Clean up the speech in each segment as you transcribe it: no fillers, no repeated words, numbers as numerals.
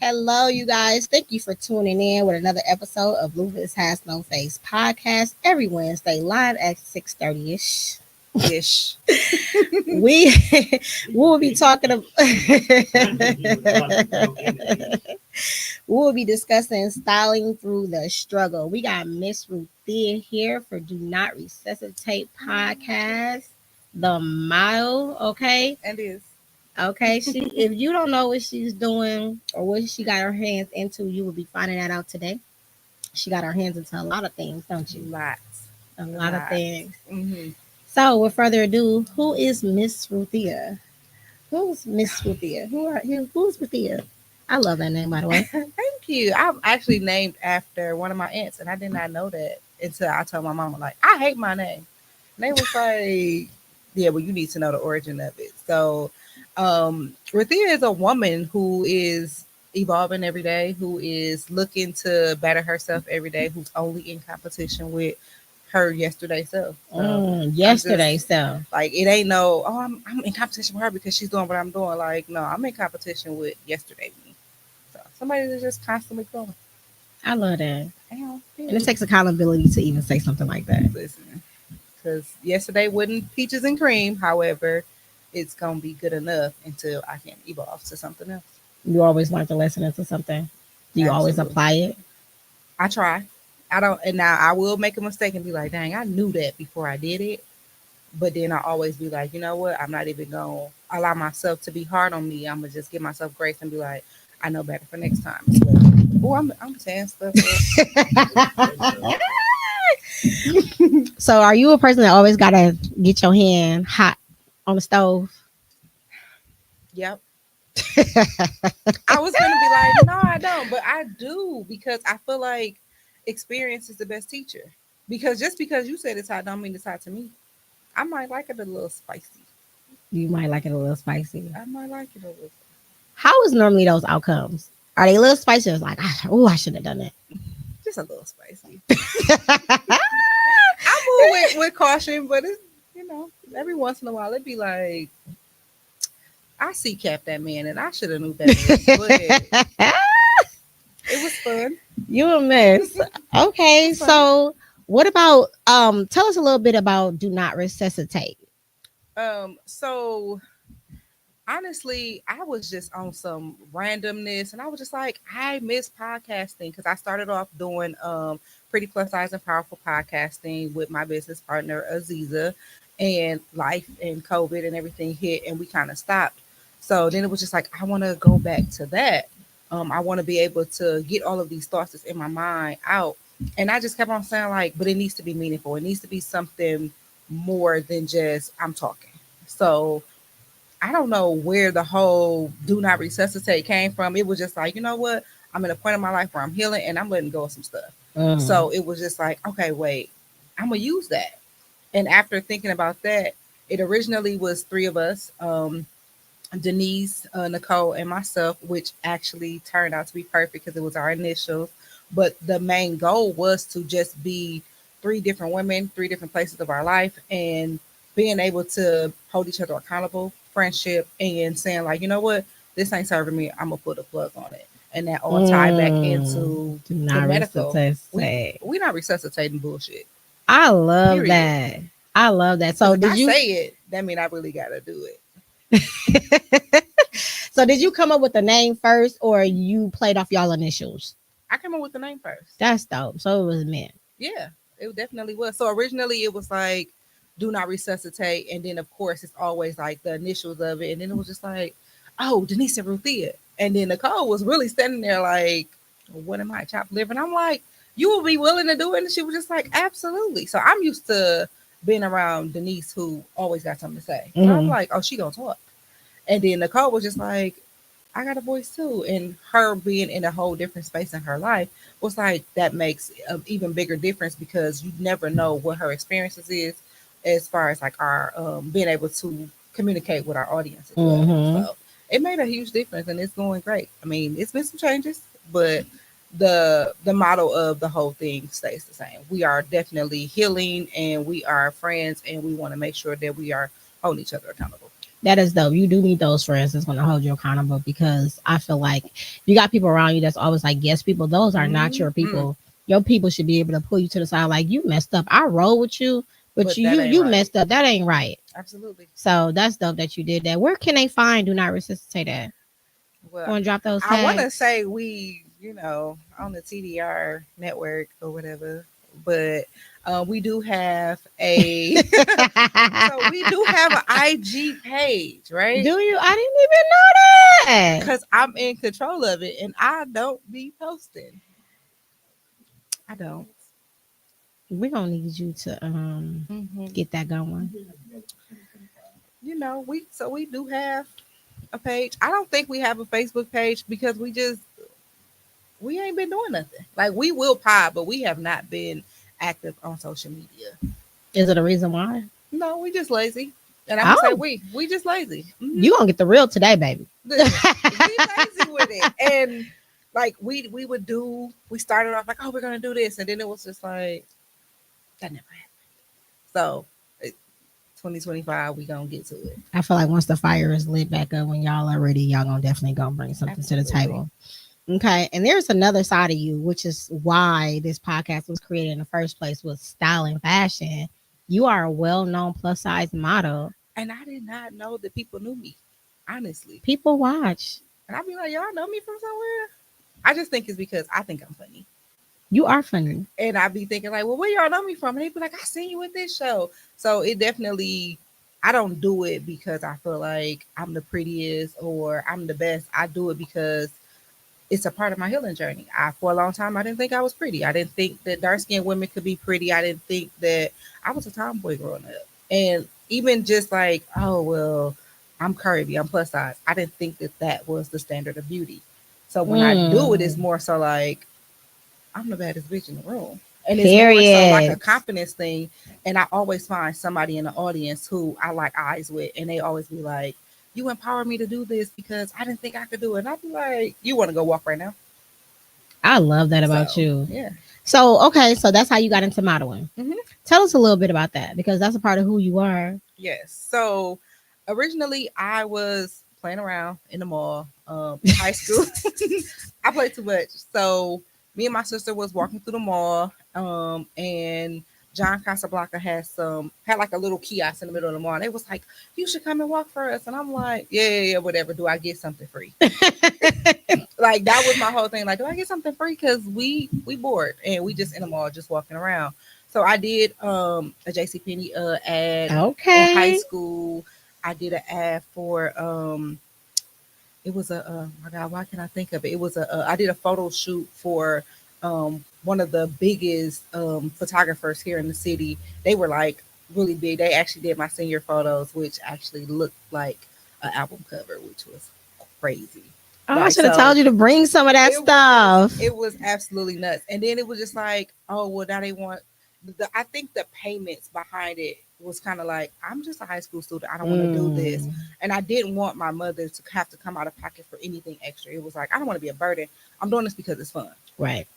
Hello, you guys. Thank you for tuning in with another episode of Lupus Has No Face podcast every Wednesday live at 6:30 ish. Ish. We will be talking about we'll be discussing styling through the struggle. We got Miss Ruthia here for Do Not Resuscitate podcast. The mile, okay? And is. Okay, if you don't know what she's doing or what she got her hands into, you will be finding that out today. She got her hands into a lot of things, don't you? Lots. A lot of things. Mm-hmm. So, with further ado, who is Miss Ruthia? Who's Miss Ruthia? Who's Ruthia? I love that name, by the way. Thank you. I'm actually named after one of my aunts, and I did not know that until I told my mama, like, I hate my name. And they was like, yeah, well, you need to know the origin of it. So, Ruthia is a woman who is evolving every day, who is looking to better herself every day, who's only in competition with her yesterday self. So yesterday self. Like, it ain't no, I'm in competition with her because she's doing what I'm doing. Like, no, I'm in competition with yesterday me. So somebody that's just constantly growing. I love that. And it takes accountability to even say something like that. Listen, because yesterday wasn't peaches and cream. However, it's going to be good enough until I can evolve to something else. You always learn the lesson into something. Do you always apply it? I try. I don't, and now I will make a mistake and be like, dang, I knew that before I did it. But then I always be like, you know what? I'm not even going to allow myself to be hard on me. I'm going to just give myself grace and be like, I know better for next time. Oh, I'm saying stuff. So are you a person that always got to get your hand hot on the stove? Yep. I was going to be like, no, I don't. But I do, because I feel like experience is the best teacher. Because just because you said it's hot don't mean it's hot to me. I might like it a little spicy. You might like it a little spicy. I might like it a little spicy. How is normally those outcomes? Are they a little spicy? Or like, oh, I should have done that. Just a little spicy. I move with caution, but it's, every once in a while it'd be like, I see cap that man and I should have knew better. But it was fun. You a mess. Okay, so what about tell us a little bit about Do Not Resuscitate. So honestly, I was just on some randomness and I was just like, I miss podcasting, because I started off doing pretty plus size and powerful podcasting with my business partner Aziza, and life and COVID and everything hit and we kind of stopped. So then it was just like, I want to go back to that. I want to be able to get all of these thoughts that's in my mind out. And I just kept on saying, like, but it needs to be meaningful. It needs to be something more than just I'm talking. So I don't know where the whole Do Not Resuscitate came from. It was just like, you know what? I'm at a point in my life where I'm healing and I'm letting go of some stuff. So it was just like, okay, wait, I'm going to use that. And after thinking about that, it originally was 3 of us. Denise, Nicole, and myself, which actually turned out to be perfect because it was our initials. But the main goal was to just be 3 different women, 3 different places of our life, and being able to hold each other accountable, friendship, and saying, like, you know what, this ain't serving me, I'm gonna put a plug on it. And that all tied back into the medical. We not resuscitating bullshit. I love that. I love that. So did you say it? That mean I really gotta do it. So did you come up with the name first, or you played off y'all initials? I came up with the name first. That's dope. So it was meant. Yeah, it definitely was. So originally it was like Do Not Resuscitate, and then of course it's always like the initials of it, and then it was just like, oh, Denise and Ruthia. And then Nicole was really standing there like, what am I, chopped liver? And I'm like, you will be willing to do it? And she was just like, absolutely. So I'm used to being around Denise, who always got something to say. So I'm like, oh, she gonna talk. And then Nicole was just like, I got a voice too. And her being in a whole different space in her life was like, that makes an even bigger difference, because you never know what her experiences is as far as like our being able to communicate with our audience as well. So it made a huge difference and it's going great. I mean, it's been some changes, but the model of the whole thing stays the same. We are definitely healing and we are friends, and we want to make sure that we are holding each other accountable. That is dope. You do need those friends that's going to hold you accountable, because I feel like you got people around you that's always like yes people. Those are not your Mm-hmm. people. Your people should be able to pull you to the side like you messed up. I roll with you, but But that ain't you right. messed up. That ain't right. Absolutely. So that's dope that you did that. Where can they find Do Not Resuscitate at? Well, Want to drop those I want to tags? say we, on the TDR network or whatever, but we do have a so we do have an IG page, right? Do you? I didn't even know that. Because I'm in control of it and I don't be posting. I don't. We're gonna need you to Hmm. get that going. We do have a page. I don't think we have a Facebook page because we ain't been doing nothing. Like we will pod, but we have not been active on social media. Is it a reason why? No, we just lazy. And I'm gonna say Oh, we just lazy. you gonna get the real today, baby. Listen, we lazy with it. And like we started off like, oh, we're gonna do this, and then it was just like that never happened. So 2025, we gonna get to it. I feel like once the fire is lit back up, when y'all are ready, y'all gonna definitely gonna bring something to the Absolutely. table. Okay, and there's another side of you, which is why this podcast was created in the first place, with style and fashion. You are a well-known plus size model. And I did not know that people knew me, honestly. People watch. And I'd be like, y'all know me from somewhere? I just think it's because I think I'm funny. You are funny. And I'd be thinking like, well, where y'all know me from? And they'd be like, I seen you at this show. So it definitely, I don't do it because I feel like I'm the prettiest or I'm the best. I do it because it's a part of my healing journey. For a long time, I didn't think I was pretty. I didn't think that dark skinned women could be pretty. I didn't think that I was a tomboy growing up. And even just like, oh, well, I'm curvy, I'm plus size. I didn't think that that was the standard of beauty. So when I do it, it's more so like, I'm the baddest bitch in the room. And it's more so like a Period. confidence thing. And I always find somebody in the audience who I like eyes with, and they always be like, you empowered me to do this because I didn't think I could do it. And I'd be like, you want to go walk right now? I love that about So, you. yeah. So, okay, so that's how you got into modeling. Hmm. Tell us a little bit about that, because that's a part of who you are. Yes. So originally I was playing around in the mall, in high school. I played too much. So me and my sister was walking through the mall, and John Casablanca had like a little kiosk in the middle of the mall. And it was like, you should come and walk for us. And I'm like, yeah, whatever. Do I get something free? Like that was my whole thing. Like, do I get something free? Because we bored and we just in the mall just walking around. So I did a JCPenney ad in high Okay. school. I did an ad for it was a my God, why can I think of it? It was I did a photo shoot for one of the biggest photographers here in the city. They were like really big. They actually did my senior photos, which actually looked like an album cover, which was crazy. Oh, I Like should have so told you to bring some of that stuff. it was absolutely nuts. And then it was just like, oh well, now they want I think the payments behind it was kind of like, I'm just a high school student. I don't want to do this. And I didn't want my mother to have to come out of pocket for anything extra. It was like, I don't want to be a burden. I'm doing this because it's fun. Right.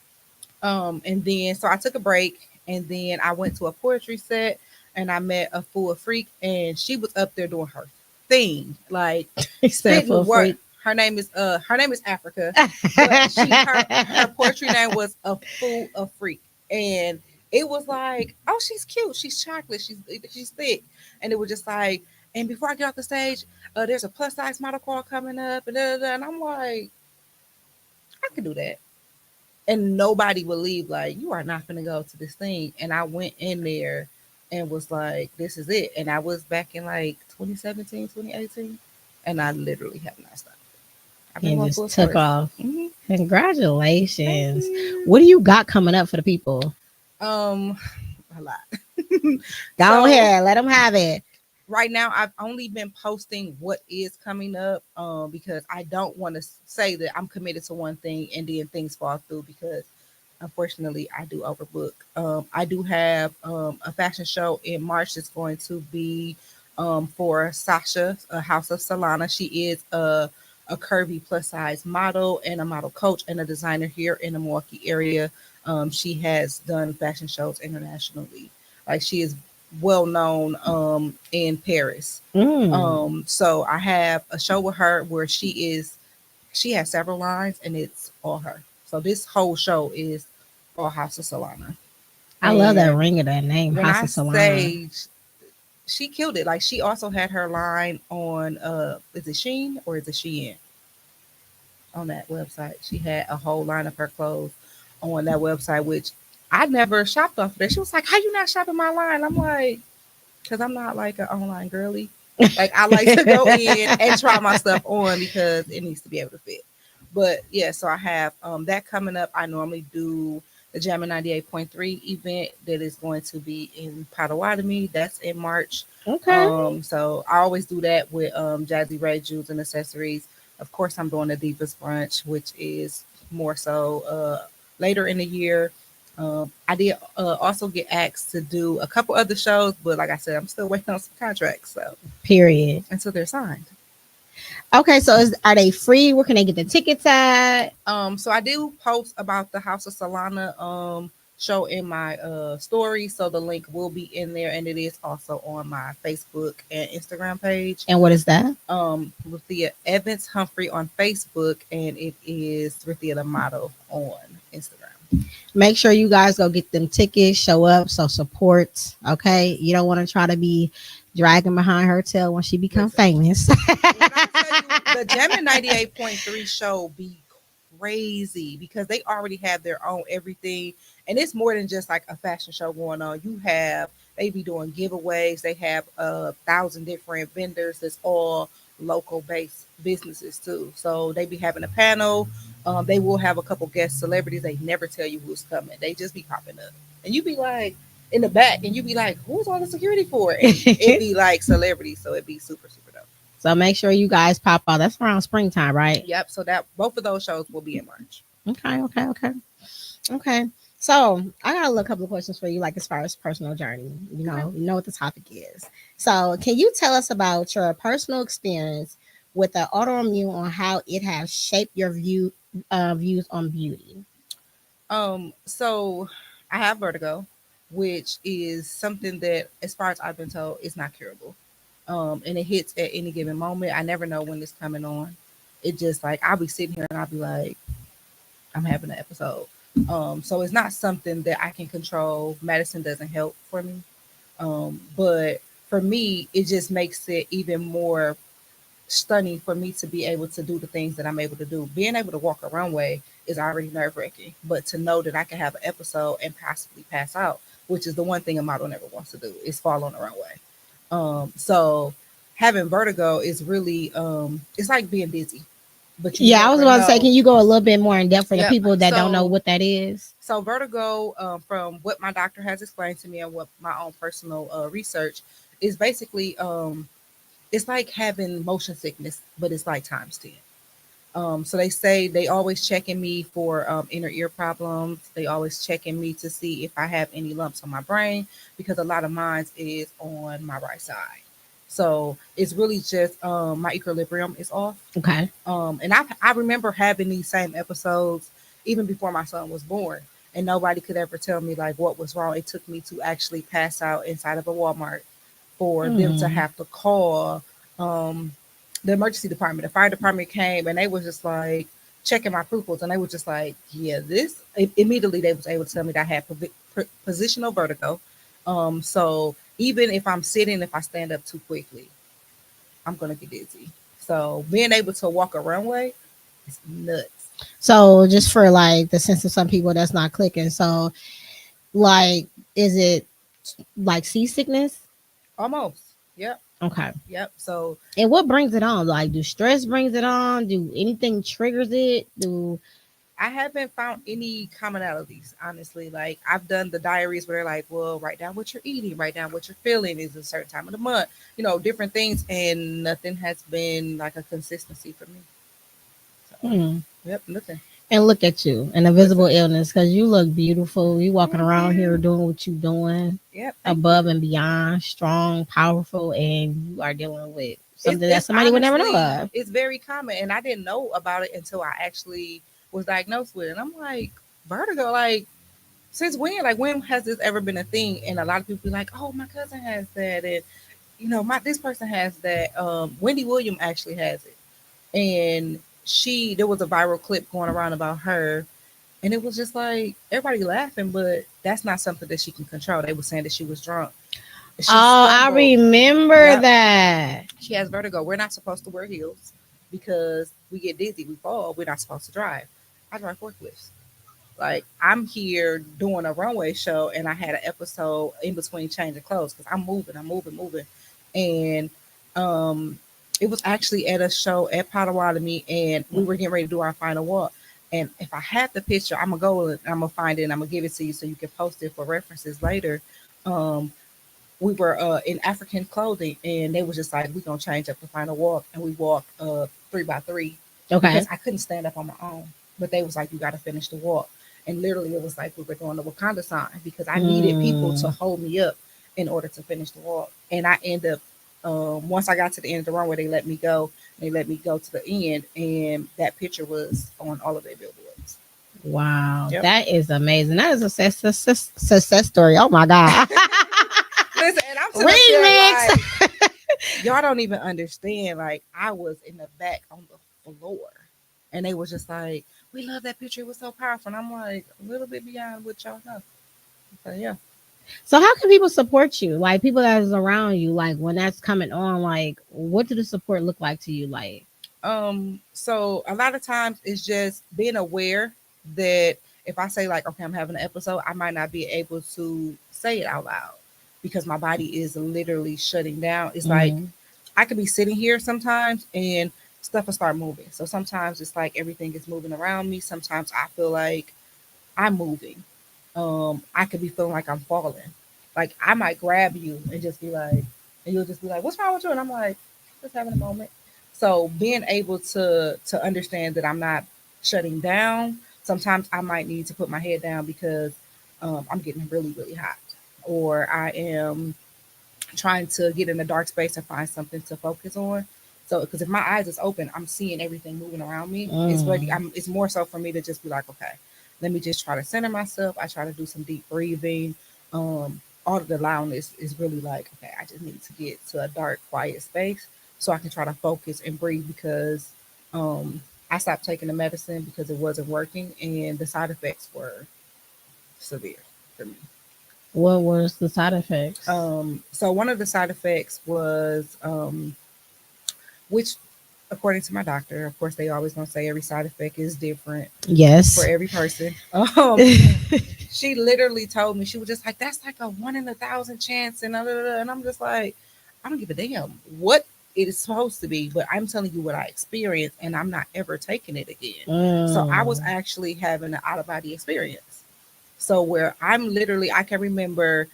And then so I took a break, and then I went to a poetry set, and I met a full freak, and she was up there doing her thing, like Except for spitting work. freak. Her name is Africa, but her poetry name was a fool of freak, and it was like, oh, she's cute, she's chocolate, she's thick, and it was just like, and before I get off the stage, there's a plus size model call coming up, and and I'm like, I can do that. And nobody believed, like, you are not going to go to this thing. And I went in there and was like, this is it. And I was back in like 2017, 2018, and I literally have not stopped. I've been And going full just took force. off. Mm-hmm. Thank Congratulations. you. What do you got coming up for the people? Um, a lot. Go So ahead, let them have it. right now, I've only been posting what is coming up, because I don't want to say that I'm committed to one thing and then things fall through, because unfortunately I do overbook. I do have a fashion show in March that's going to be for Sasha, a House of Solana. She is a curvy plus size model and a model coach and a designer here in the Milwaukee area. She has done fashion shows internationally. Like she is well known in Paris. So I have a show with her where she has several lines and it's all her. So this whole show is all House of Solana. I love that And ring of that name, when House I of Solana. say she killed it, like she also had her line on is it Sheen or is it Shein on that website? She had a whole line of her clothes on that website, which I never shopped off of there. She was like, "How you not shopping my line?" I'm like, "Cause I'm not like an online girly. Like I like to go in and try my stuff on because it needs to be able to fit." But yeah, so I have that coming up. I normally do the Jammin' 98.3 event that is going to be in Potawatomi. That's in March. Okay. So I always do that with Jazzy Ray Jewels and Accessories. Of course, I'm doing the Divas Brunch, which is more so later in the year. I did also get asked to do a couple other shows, but like I said, I'm still waiting on some contracts. So Period. until they're signed. Okay, so are they free? Where can they get the tickets at? So I do post about the House of Solana show in my story, so the link will be in there, and it is also on my Facebook and Instagram page. And what is that? Ruthia Evans-Humphrey on Facebook, and it is Ruthia the Model on Instagram. Make sure you guys go get them tickets, show up, so support. Okay, you don't want to try to be dragging behind her tail when she become famous. When I tell you the Jammin' 98.3 show be crazy because they already have their own everything, and it's more than just like a fashion show going on. They be doing giveaways. They have 1,000 different vendors that's all local based businesses too. So they be having a panel. They will have a couple guest celebrities. They never tell you who's coming. They just be popping up, and you be like in the back, and you be like, "Who's all the security for?" And it be like celebrities, so it be super super dope. So make sure you guys pop out. That's around springtime, right? Yep. So that both of those shows will be in March. Okay. So I got a couple of questions for you, like as far as personal journey. You know what the topic is. So can you tell us about your personal experience with the autoimmune on how it has shaped your views on beauty? So I have vertigo, which is something that, as far as I've been told, is not curable. And it hits at any given moment. I never know when it's coming on. It just like I'll be sitting here and I'll be like, I'm having an episode. So it's not something that I can control. Medicine doesn't help for me. But for me, it just makes it even more stunning for me to be able to do the things that I'm able to do. Being able to walk a runway is already nerve wracking, but to know that I can have an episode and possibly pass out, which is the one thing a model never wants to do, is fall on the runway. So having vertigo is really, it's like being dizzy, but you Yeah, I was never about to say, know. can you go a little bit more in depth for the Yep. people that don't know what that is? So vertigo, from what my doctor has explained to me and what my own personal research is basically, it's like having motion sickness, but it's like times 10. So they say they always checking me for inner ear problems. They always checking me to see if I have any lumps on my brain because a lot of mine is on my right side. So it's really just my equilibrium is off. Okay. And I remember having these same episodes even before my son was born, and nobody could ever tell me like what was wrong. It took me to actually pass out inside of a Walmart for them to have to call the emergency department. The fire department came and they was just like checking my pupils, and they were just like, yeah, this immediately they was able to tell me that I had positional vertigo. So even if I'm sitting, if I stand up too quickly, I'm gonna get dizzy. So being able to walk a runway is nuts. So just for like the sense of some people that's not clicking. So like, is it like seasickness? Almost. Yep. Okay. Yep. So And what brings it on? Like, do stress brings it on? Do anything triggers it? Do I haven't found any commonalities, honestly. Like I've done the diaries where they're like, well, write down what you're eating, write down what you're feeling is a certain time of the month, different things, and nothing has been like a consistency for me. So, yep, nothing. And look at you, an invisible illness, because you look beautiful. You walking around here doing what you doing, yep, above and beyond, strong, powerful, and you are dealing with something that it's somebody would never know honestly, of. it's very common, and I didn't know about it until I actually was diagnosed with it. And I'm like, vertigo, like since when? Like, when has this ever been a thing? And a lot of people be like, oh, my cousin has that, and my this person has that. Wendy Williams actually has it, and there was a viral clip going around about her, and it was just like everybody laughing, but that's not something that she can control. They were saying that she was drunk. She Oh, I stumbled. remember Yep, that. she has vertigo. We're not supposed to wear heels because we get dizzy, we fall. We're not supposed to drive. I drive forklifts. Like, I'm here doing a runway show, and I had an episode in between changing clothes because I'm moving, and um, it was actually at a show at Potawatomi, and we were getting ready to do our final walk. And if I had the picture, I'm gonna go and I'm gonna find it and I'm gonna give it to you so you can post it for references later. Um, we were in African clothing, and they was just like, we're gonna change up the final walk, and we walked 3 by 3 Okay. because I couldn't stand up on my own. But they was like, you got to finish the walk, and literally it was like we were doing the Wakanda sign because I needed people to hold me up in order to finish the walk. And I end up once I got to the end of the runway, they let me go. They let me go to the end, and that picture was on all of their billboards. Wow, Yep. that is amazing. That is a success story. Oh my god. Listen, and I'm sitting up there Remix. like, y'all don't even understand. Like, I was in the back on the floor, and they was just like, we love that picture. It was so powerful. And I'm like, a little bit beyond what y'all know. So yeah. So how can people support you? Like people that is around you, like when that's coming on, like what do the support look like to you? Like So a lot of times it's just being aware that if I say like, okay, I'm having an episode, I might not be able to say it out loud because my body is literally shutting down. It's like I could be sitting here sometimes and stuff will start moving. So sometimes it's like everything is moving around me. Sometimes I feel like I'm moving. I could be feeling like I'm falling. Like I might grab you and just be like, and you'll just be like, "What's wrong with you?" And I'm like, "Just having a moment." So being able to understand that I'm not shutting down. Sometimes I might need to put my head down because I'm getting really really hot, or I am trying to get in a dark space and find something to focus on. So, because if my eyes is open, I'm seeing everything moving around me. It's ready. It's more so for me to just be like, okay, let me just try to center myself. I try to do some deep breathing. All of the loudness is really like, okay, I just need to get to a dark, quiet space so I can try to focus and breathe because I stopped taking the medicine because it wasn't working and the side effects were severe for me. what was the side effects? So one of the side effects was, which according to my doctor, of course, they always gonna say every side effect is different for Yes. every person. She literally told me, she was just like, "That's like a 1 in 1,000 chance," and and I'm just like, I don't give a damn what it is supposed to be, but I'm telling you what I experienced, and I'm not ever taking it again. So I was actually having an out of body experience. So where I'm literally, I can remember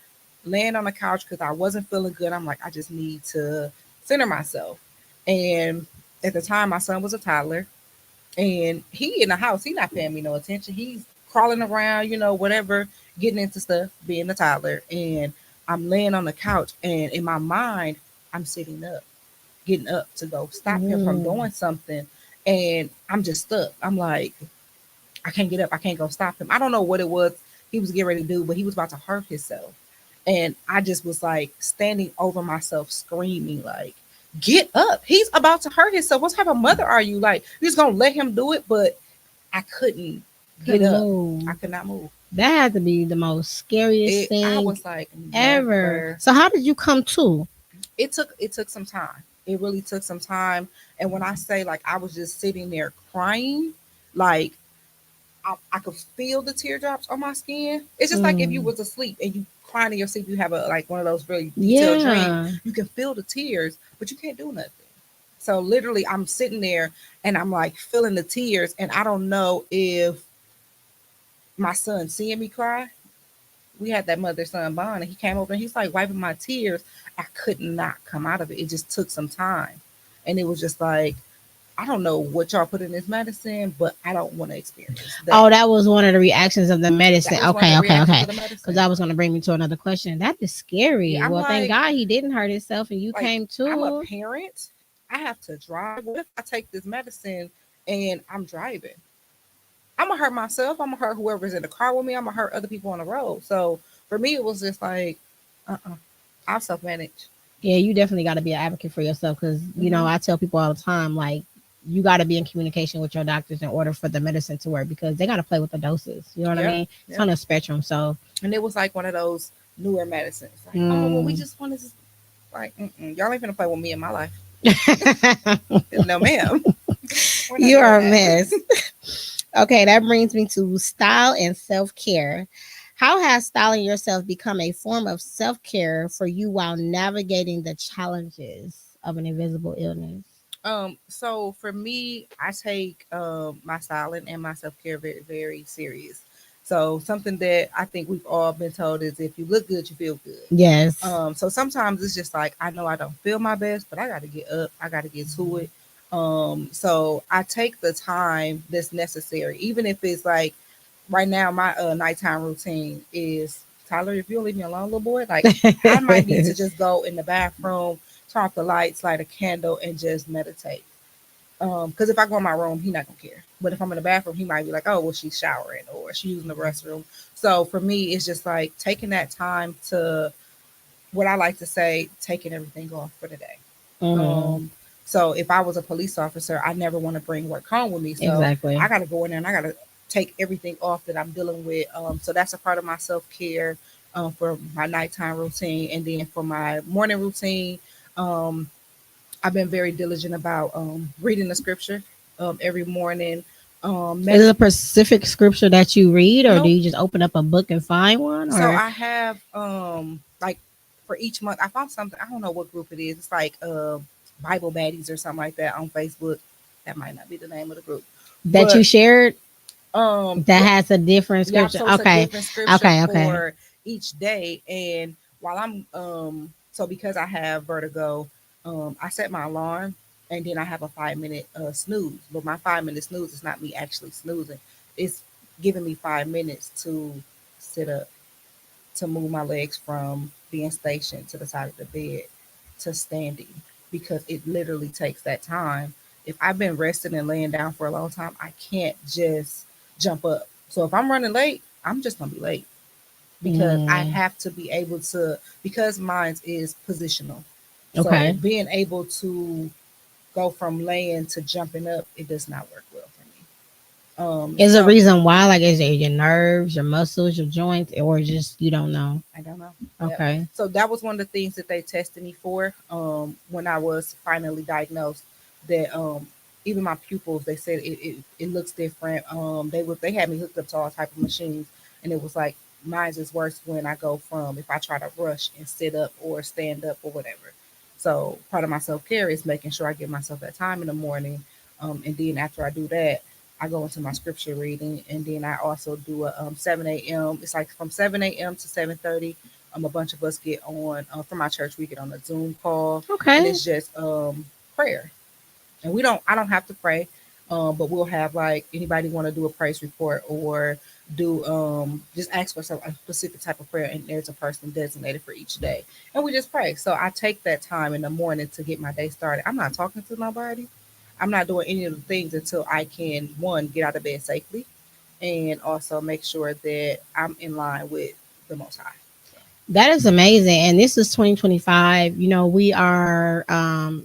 laying on the couch because I wasn't feeling good. I'm like, I just need to center myself. And at the time, my son was a toddler, and he in the house, he not paying me no attention. He's crawling around, whatever, getting into stuff, being a toddler. And I'm laying on the couch, and in my mind, I'm sitting up, getting up to go stop him from doing something. And I'm just stuck. I'm like, I can't get up. I can't go stop him. I don't know what it was he was getting ready to do, but he was about to hurt himself. And I just was like standing over myself, screaming, like, get up. He's about to hurt himself. What type of mother are you? Like, you're just going to let him do it? But I couldn't get up. Move. I could not move. That had to be the most scariest I thing was like, ever. never. So how did you come to? It took some time. It really took some time. And when I say like I was just sitting there crying, like I could feel the teardrops on my skin. It's just like if you was asleep and you crying in your sleep, you have a like one of those really detailed dreams. You can feel the tears, but you can't do nothing. So literally, I'm sitting there and I'm like feeling the tears, and I don't know if my son seeing me cry. We had that mother son bond, and he came over and he's like wiping my tears. I could not come out of it. It just took some time, and it was just like, I don't know what y'all put in this medicine, but I don't want to experience that. Oh, that was one of the reactions of the medicine. Okay. Because that was going to bring me to another question. That is scary. Yeah, well, thank like, God he didn't hurt himself and you like, came I'm a to. parent. I have to drive. What if I take this medicine and I'm driving? I'm gonna hurt myself. I'm gonna hurt whoever's in the car with me. I'm gonna hurt other people on the road. So for me, it was just like, I'll self manage. Yeah, you definitely got to be an advocate for yourself because, Hmm. I tell people all the time, like, you got to be in communication with your doctors in order for the medicine to work because they got to play with the doses. You know what I Yep, mean? It's yep. on a spectrum. So, And it was like one of those newer medicines. Like, oh well, we mm. just want to like, y'all ain't gonna play with me in my life. No, ma'am. We're not You doing are a that. mess. Okay, that brings me to style and self care. How has styling yourself become a form of self care for you while navigating the challenges of an invisible illness? So for me, I take my styling and my self care very, very serious. So something that I think we've all been told is if you look good, you feel good. Yes. So sometimes it's just like I know I don't feel my best, but I got to get up. I got to get to it. So I take the time that's necessary, even if it's like right now my nighttime routine is Tyler. If you'll leave me alone, little boy, like I might need to just go in the bathroom, turn off the lights, light a candle, and just meditate. Because if I go in my room, he's not gonna care. But if I'm in the bathroom, he might be like, "Oh, well, she's showering or she's using the restroom." So for me, it's just like taking that time to what I like to say, taking everything off for the day. Hmm. Um, so if I was a police officer, I never want to bring work home with me. So Exactly. I got to go in there and I got to take everything off that I'm dealing with. So that's a part of my self care for my nighttime routine, and then for my morning routine. Um, I've been very diligent about reading the scripture every morning. Is it a specific scripture that you read, or do Nope. you just open up a book and find one? So Or I have like for each month I found something. I don't know what group it is. It's like Bible Baddies or something like that on Facebook. That might not be the name of the group, that you but shared that yeah, has a different yeah. scripture? So it's a Okay, different scripture okay. for each day, and while I'm so because I have vertigo, I set my alarm, and then I have a 5 minute snooze. But my 5 minute snooze is not me actually snoozing. It's giving me 5 minutes to sit up, to move my legs from being stationed to the side of the bed to standing, because it literally takes that time. If I've been resting and laying down for a long time, I can't just jump up. So if I'm running late, I'm just gonna be late because I Mm, have to be able to, because mine is positional. So okay. being able to go from laying to jumping up, it does not work well for me. Is the So reason why, like, is it your nerves, your muscles, your joints, or just you don't know? I don't know. Yep. Okay. So that was one of the things that they tested me for when I was finally diagnosed. That even my pupils, they said it looks different. They had me hooked up to all type of machines, and it was like mine's is worse when I go from if I try to rush and sit up or stand up or whatever. So part of my self care is making sure I give myself that time in the morning, and then after I do that, I go into my scripture reading, and then I also do a 7 a.m. It's like from 7 a.m. to 7:30. A bunch of us get on from my church. We get on a Zoom call, and Okay. it's just prayer. And we don't. I don't have to pray, but we'll have like anybody want to do a praise report or do just ask for some a specific type of prayer, and there's a person designated for each day, and we just pray. So I take that time in the morning to get my day started. I'm not talking to nobody. I'm not doing any of the things until I can one get out of bed safely, and also make sure that I'm in line with the Most High. So, That is amazing. And this is 2025. We are,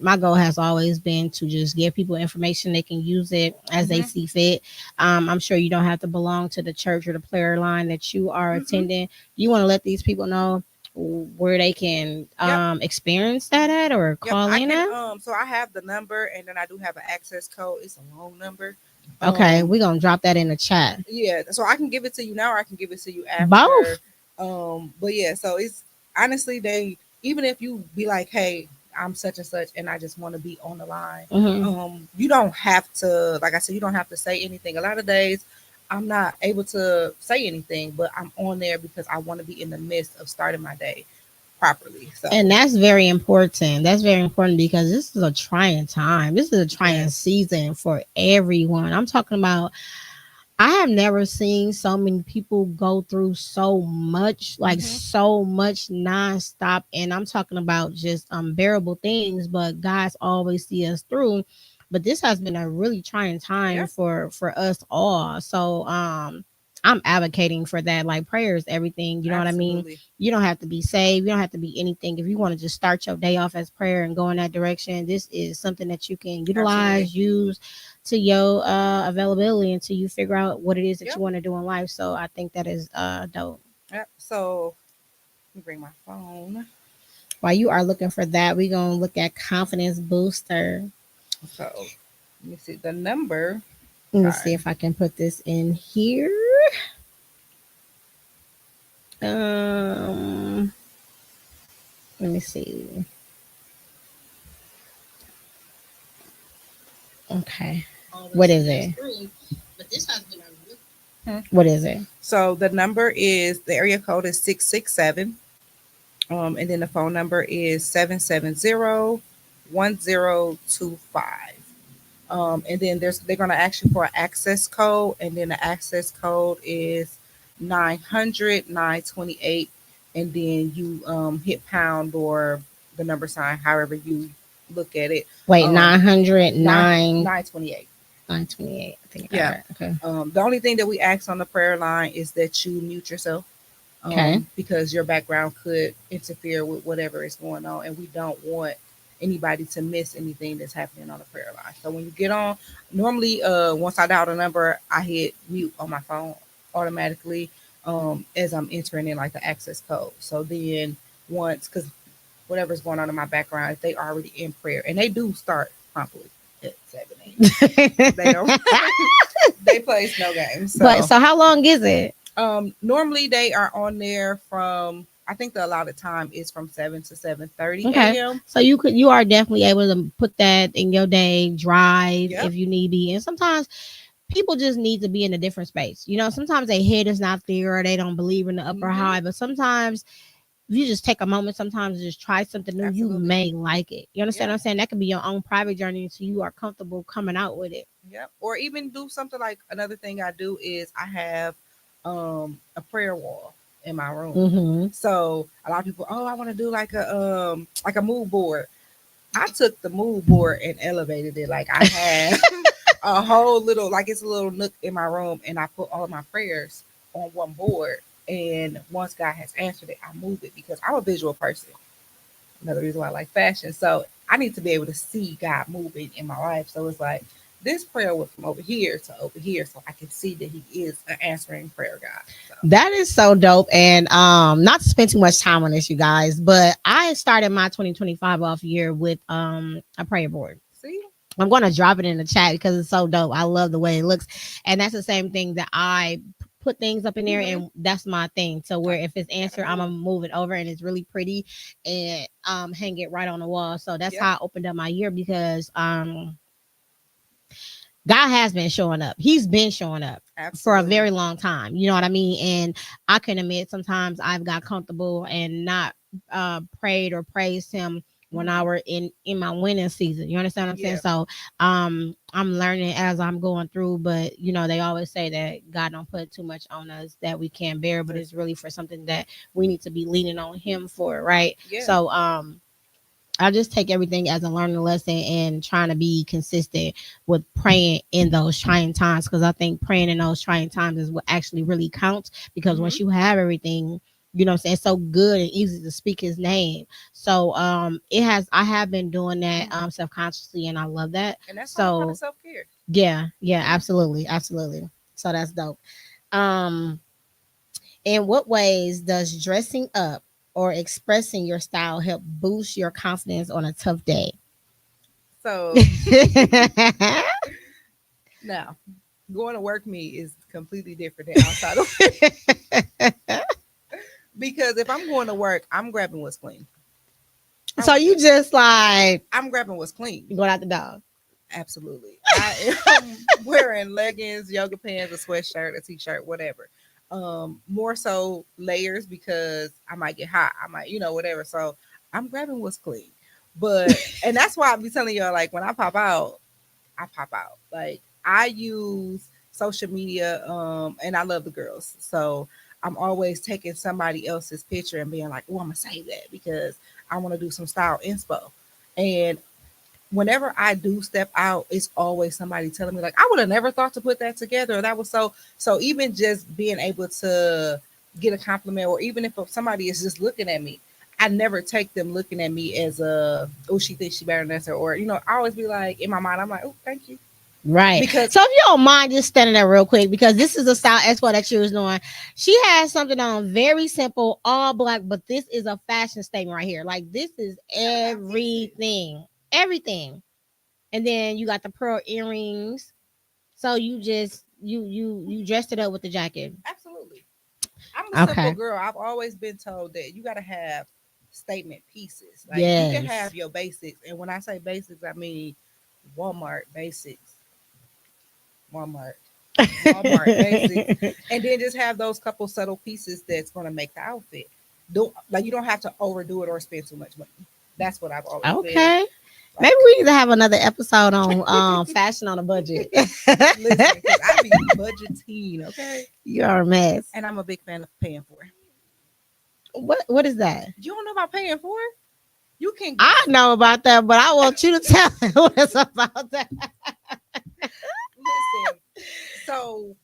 my goal has always been to just give people information. They can use it as they mm-hmm, see fit. I'm sure you don't have to belong to the church or the prayer line that you are mm-hmm. attending. You want to let these people know where they can Yep. experience that at or Yep, call I in can. at. So I have the number, and then I do have an access code. It's a long number. Okay, Um, we're going to drop that in the chat. yeah. So I can give it to you now, or I can give it to you after. Both. But yeah. So it's honestly they even if you be like, hey, I'm such and such, and I just want to be on the line. Hmm. You don't have to. Like I said, you don't have to say anything. A lot of days, I'm not able to say anything, but I'm on there because I want to be in the midst of starting my day properly. And So that's very important. That's very important because this is a trying time. This is a trying yes. season for everyone. I'm talking about, I have never seen so many people go through so much, like Mm-hmm. so much nonstop. And I'm talking about just unbearable things, but God's always see us through. but this has been a really trying time Yep. for us all. So I'm advocating for that. Like prayer is everything. You know what I mean? Absolutely. You don't have to be saved. You don't have to be anything. If you want to just start your day off as prayer and go in that direction, this is something that you can Absolutely. utilize, use to your availability until you figure out what it is that you Yep. want to do in life. So I think that is dope. Yep. So let me bring my phone. While you are looking for that, we're gonna look at confidence booster. So let me see the number. Let me see Sorry. if I can put this in here. Um, let me see. Okay, what is it? Hmm. What is it? So the number is the area code is 667. And then the phone number is 770-1025. And then they're gonna ask you for an access code, and then the access code is 900-928, and then you hit pound or the number sign, however you look at it. Wait, Um, 900, nine 928. 928. I think I got Yeah. it. Okay. The only thing that we ask on the prayer line is that you mute yourself, Okay. because your background could interfere with whatever is going on, and we don't want anybody to miss anything that's happening on the prayer line. So when you get on, normally, once I dial the number, I hit mute on my phone automatically, as I'm entering in like the access code. So then once, because whatever's going on in my background, if they already in prayer, and they do start promptly at 7 a.m. They don't. They place no games. But So so how long is it? normally they are on there from, I think the allotted time is from 7 to 7:30 Okay. a.m. So you are definitely able to put that in your day, drive Yep. if you need be. And sometimes people just need to be in a different space. You know, sometimes their head is not there or they don't believe in the upper Hmm. high, but sometimes if you just take a moment sometimes to just try something new, you Absolutely. may like it. You understand Yep. what I'm saying? That could be your own private journey so you are comfortable coming out with it. Yep. Or even do something like, another thing I do is I have a prayer wall in my room. Mm-hmm. So a lot of people, oh, I want to do like a mood board. I took the mood board and elevated it. Like I had a whole little, like it's a little nook in my room, and I put all of my prayers on one board. And once God has answered it, I move it because I'm a visual person. Another reason why I like fashion. So I need to be able to see God moving in my life. So it's like this prayer went from over here to over here, so I can see that He is an answering prayer God. So That is so dope. And not to spend too much time on this, you guys, but I started my 2025 off year with a prayer board. see, I'm gonna drop it in the chat because it's so dope. I love the way it looks. And that's the same thing that I put things up in there, mm-hmm. and that's my thing. So where if it's Gotta answered, I'm gonna move. move it over and it's really pretty and hang it right on the wall. So that's Yep, how I opened up my year because God has been showing up. He's been showing up for a absolutely. very long time. You know what I mean? And I can admit sometimes I've got comfortable and not prayed or praised him when I Mm-hmm. were in my winning season. You understand what I'm saying? Yeah, So I'm learning as I'm going through, but you know, they always say that God don't put too much on us that we can't bear, but it's really for something that we need to be leaning on him for, right? yeah. So I just take everything as a learning lesson and trying to be consistent with praying in those trying times because I think praying in those trying times is what actually really counts because Mm-hmm. once you have everything, you know what I'm saying, it's so good and easy to speak his name. So I have been doing that Mm-hmm. self-consciously and I love that. And that's all part of So self care. yeah, Yeah. absolutely, absolutely. So that's dope. Um in what ways does dressing up or expressing your style help boost your confidence on a tough day? So now, going to work me is completely different than outside of because if I'm going to work, I'm grabbing what's clean. So you just like I'm grabbing what's clean. going out the dog. Absolutely. I am wearing leggings, yoga pants, a sweatshirt, a t-shirt, whatever. More so layers because I might get hot. I might, whatever. So I'm grabbing what's clean. But and that's why I be telling y'all, like, when I pop out, I pop out. Like, I use social media, and I love the girls. So I'm always taking somebody else's picture and being like, oh, I'm gonna save that because I want to do some style inspo. And whenever I do step out, it's always somebody telling me like, I would have never thought to put that together. That was so even just being able to get a compliment, or even if somebody is just looking at me, I never take them looking at me as a, oh, she thinks she better than us, or I always be like, in my mind, I'm like, oh, thank you. Right. Because So if you don't mind just standing there real quick, because this is the style expo that she was doing. She has something on very simple, all black, but this is a fashion statement right here. Like this is everything. Everything. And then you got the pearl earrings. So you just you dressed it up with the jacket. absolutely. I'm a simple Okay. girl. I've always been told that you got to have statement pieces. Like you can Yes. have your basics, and when I say basics, I mean Walmart basics, Walmart, Walmart basics, and then just have those couple subtle pieces that's going to make the outfit. Don't like you don't have to overdo it or spend too much money. That's what I've always been Okay. like. Maybe we need to have another episode on fashion on a budget. Listen, because I be budgeting, okay, You're a mess. and I'm a big fan of paying for it. What is that? You don't know about paying for it? You can I know about that, but I want you to tell me what's about that. listen. So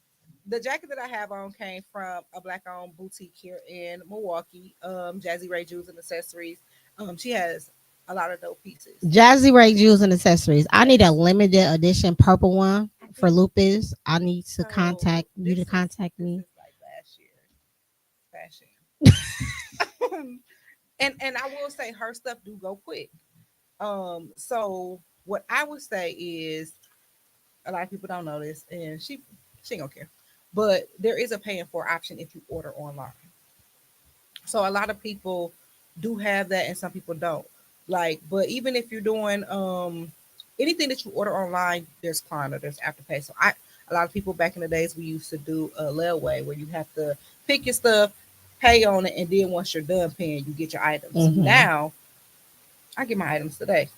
the jacket that I have on came from a black-owned boutique here in Milwaukee, Jazzy Ray Jewels and Accessories. She has a lot of dope pieces. Jazzy Ray Jewels and Accessories. I need a Yes, limited edition purple one I for think Lupus. I need to so. contact you to contact This me. is like last year fashion. And I will say her stuff do go quick. So what I would say is a lot of people don't know this, and she ain't gonna care. But there is a paying for option if you order online. So a lot of people do have that, and some people don't. Like, but even if you're doing anything that you order online, there's Klarna, there's Afterpay. So a lot of people back in the days we used to do a layaway where you have to pick your stuff, pay on it, and then once you're done paying, you get your items. Mhm. Now I get my items today.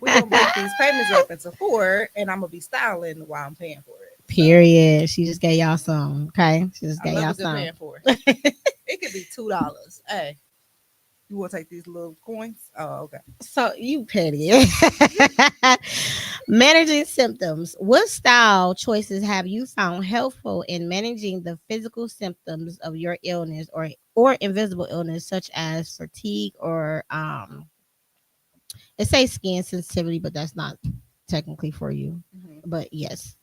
We're gonna break these payments up into four, and I'm gonna be styling while I'm paying for it. So Period. She just gave y'all some. Okay. She just I gave love y'all a good some. paying for. It could be $2. Hey, you want to take these little coins? Oh, okay. So you petty. Managing symptoms. What style choices have you found helpful in managing the physical symptoms of your illness or invisible illness such as fatigue or it says skin sensitivity, but that's not technically for you. hmm But yes.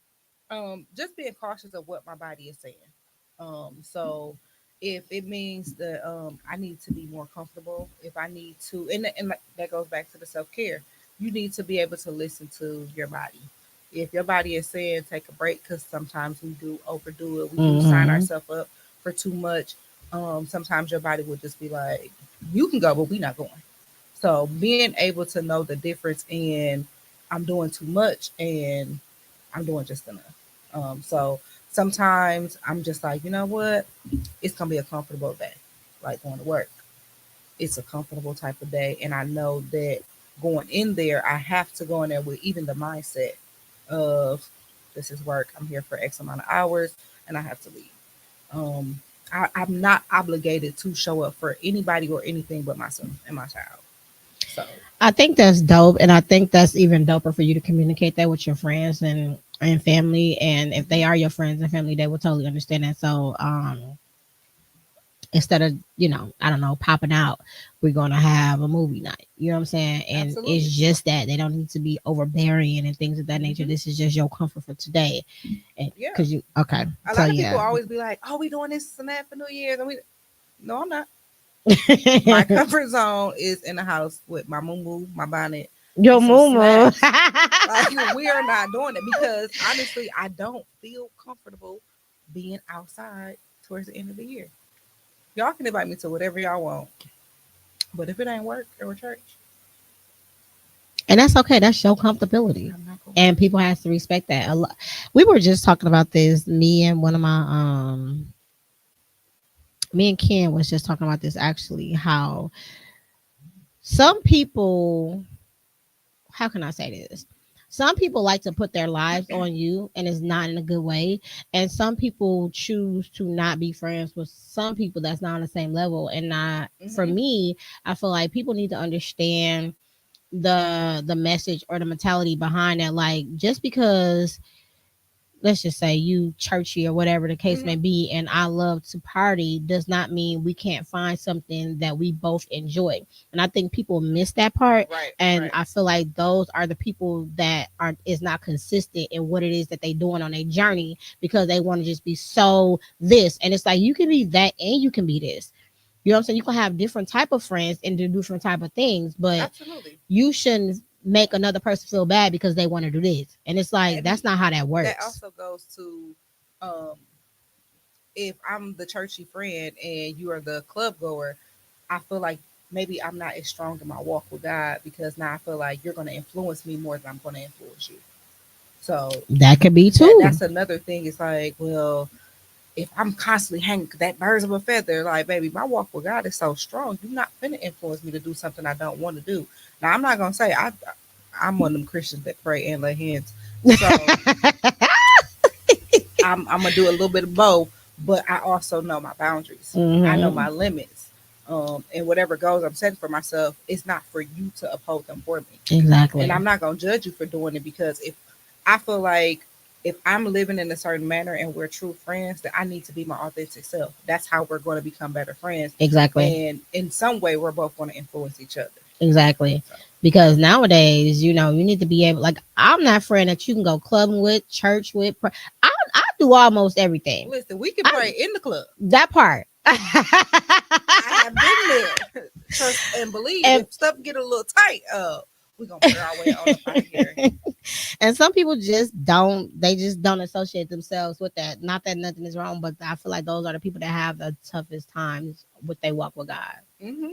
Just being cautious of what my body is saying. So if it means that I need to be more comfortable, if I need to, and that goes back to the self care. You need to be able to listen to your body. If your body is saying take a break, because sometimes we do overdo it, we do sign Hmm. ourselves up for too much. Sometimes your body will just be like, "You can go, but we not going." So being able to know the difference in I'm doing too much and I'm doing just enough. So sometimes I'm just like, you know what? It's gonna be a comfortable day, like going to work. It's a comfortable type of day, and I know that going in there, I have to go in there with even the mindset of this is work. I'm here for X amount of hours, and I have to leave. I'm not obligated to show up for anybody or anything but myself and my child. So I think that's dope, and I think that's even doper for you to communicate that with your friends and family. And if they mhm, are your friends and family, they will totally understand that. So, instead of I don't know popping out, we're gonna have a movie night. You know what I'm saying? And it's absolutely. just that they don't need to be overbearing and things of that nature. hmm This is just your comfort for today, and Yeah. because you okay. A So lot of people yeah. always be like, "Oh, we doing this and that for New Year's," and we no, I'm not. My comfort zone is in the house with my moo my bonnet, Your and some moo. snacks. Like we are not doing it because honestly, I don't feel comfortable being outside towards the end of the year. Y'all can invite me to whatever y'all want, but if it ain't work or church, And that's okay. That's your comfortability. I'm not going. And people have to respect that. A lot. We were just talking about this. Me and one of my me and Ken was just talking about this actually. How some people, how can I say this? Some people like to put their lives on you, and it's not in a good way. And some people choose to not be friends with some people that's not on the same level. And not for hmm me, I feel like people need to understand. the message or the mentality behind that. Like, just because, let's just say, you churchy or whatever the case may Hmm. be, and I love to party, does not mean we can't find something that we both enjoy. And I think people miss that part. Right, And right. I feel like those are the people that are is not consistent in what it is that they doing on their journey, because they want to just be so this. And it's like, you can be that and you can be this. You know what I'm saying? You can have different type of friends and do different type of things, but Absolutely. you shouldn't make another person feel bad because they want to do this. And it's like, And that's not how that that works. also goes to, um, if I'm the churchy friend and you are the club goer, I feel like maybe I'm not as strong in my walk with God, because now I feel like you're going to influence me more than I'm going to influence you. So That could be too. that's another thing. It's like, well, if I'm constantly hanging that birds of a feather, like, baby, my walk with God is so strong. You're not finna influence me to do something I don't want to do. Now, I'm not gonna say I'm one of them Christians that pray and lay hands. So I'm gonna do a little bit of both, but I also know my boundaries. I know Hmm. my limits. And whatever goals I'm setting for myself, it's not for you to uphold them for me. And Exactly. I'm not gonna judge you for doing it, because if I feel like, if I'm living in a certain manner and we're true friends, that I need to be my authentic self. That's how we're going to become better friends. Exactly. And in some way, we're both going to influence each other. Exactly. So, Because nowadays, you need to be able, like, I'm not friend that you can go clubbing with, church with. I do almost everything. listen, we can I pray in the club. that part. I have been there. Trust and believe. and If stuff get a little tight, we're going to pray our way on up out of here. and some people just don't associate themselves with that. Not that nothing is wrong, but I feel like those are the people that have the toughest times with they walk with God. Hmm.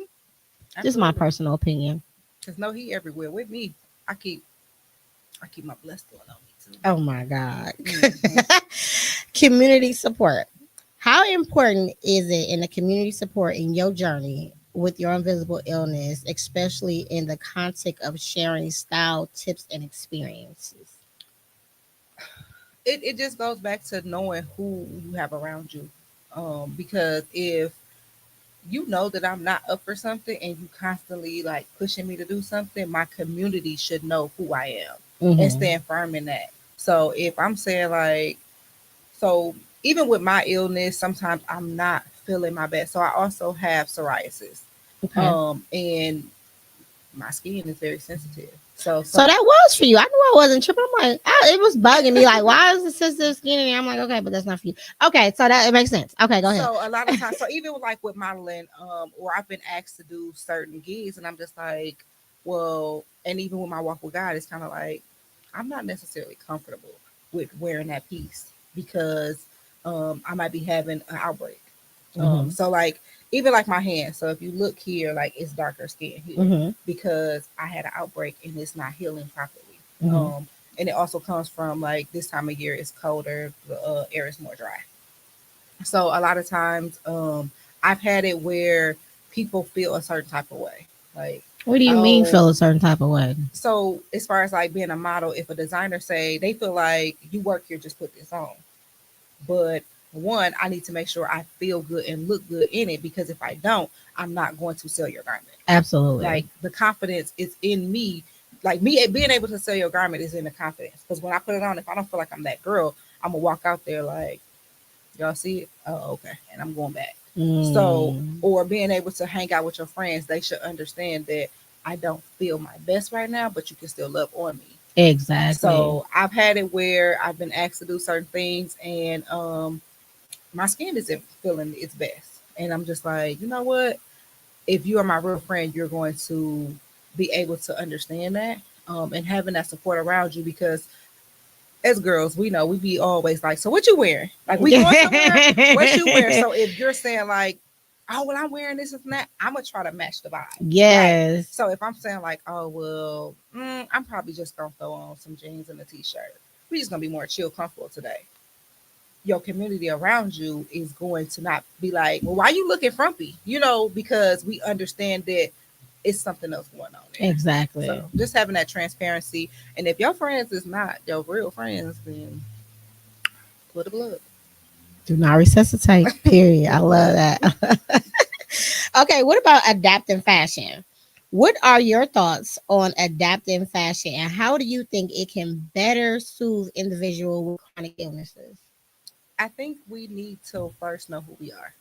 Just my Absolutely. personal opinion. Because no, he everywhere with me. I keep I keep my blessed one on me Oh my God. too. Hmm. Community support. How important is it in the community support in your journey with your invisible illness, especially in the context of sharing style, tips, and experiences? It just goes back to knowing who you have around you. Because if you know that I'm not up for something and you constantly like pushing me to do something, my community should know who I am and Mm-hmm. stand firm in that. So if I'm saying like, so even with my illness, sometimes I'm not feeling my best. So I also have psoriasis. Okay. And my skin is very sensitive. So So some that was for you. I knew I wasn't tripping. I'm like, it was bugging me. Like, why is the sensitive skin in there? I'm like, okay, but that's not for you. Okay, so that it makes sense. Okay, go ahead. So a lot of times, so even like with modeling, or I've been asked to do certain gigs, and I'm just like, well, and even with my walk with God, it's kind of like I'm not necessarily comfortable with wearing that piece, because I might be having an outbreak. Mm-hmm. So like even like my hand. So if you look here, like it's darker skin here Mm-hmm. because I had an outbreak and it's not healing properly. Mm-hmm. And it also comes from like this time of year, it's colder, the air is more dry. So a lot of times, I've had it where people feel a certain type of way, like, What do you mean oh, feel a certain type of way? so as far as like being a model, if a designer say they feel like you work here, just put this on. But one, I need to make sure I feel good and look good in it, because if I don't, I'm not going to sell your garment. Absolutely. Like the confidence is in me. Like me being able to sell your garment is in the confidence. Because when I put it on, if I don't feel like I'm that girl, I'm gonna walk out there like, y'all see it? Oh, okay. And I'm going back. So, Mm, or being able to hang out with your friends, they should understand that I don't feel my best right now, but you can still love on me. exactly. So I've had it where I've been asked to do certain things, and my skin isn't feeling its best. And I'm just like, you know what? If you are my real friend, you're going to be able to understand that, and having that support around you, because as girls, we know we be always like, so what you wearing? Like we going somewhere, what you wearing? So if you're saying like, oh well, I'm wearing this and that, I'm gonna try to match the vibe, right? Yes. So if I'm saying like, oh well, I'm probably just gonna throw on some jeans and a t-shirt. We're just gonna be more chill, comfortable today. Your community around you is going to not be like, well, why you looking frumpy? Because we understand that it's something else going on there. So Exactly. just having that transparency, and if your friends is not your real friends, then put a blood. Do not resuscitate. Period. I Put a love blood. that. Okay, what about adapting fashion? What are your thoughts on adapting fashion and how do you think it can better soothe individual with chronic illnesses? I think we need to first know who we are.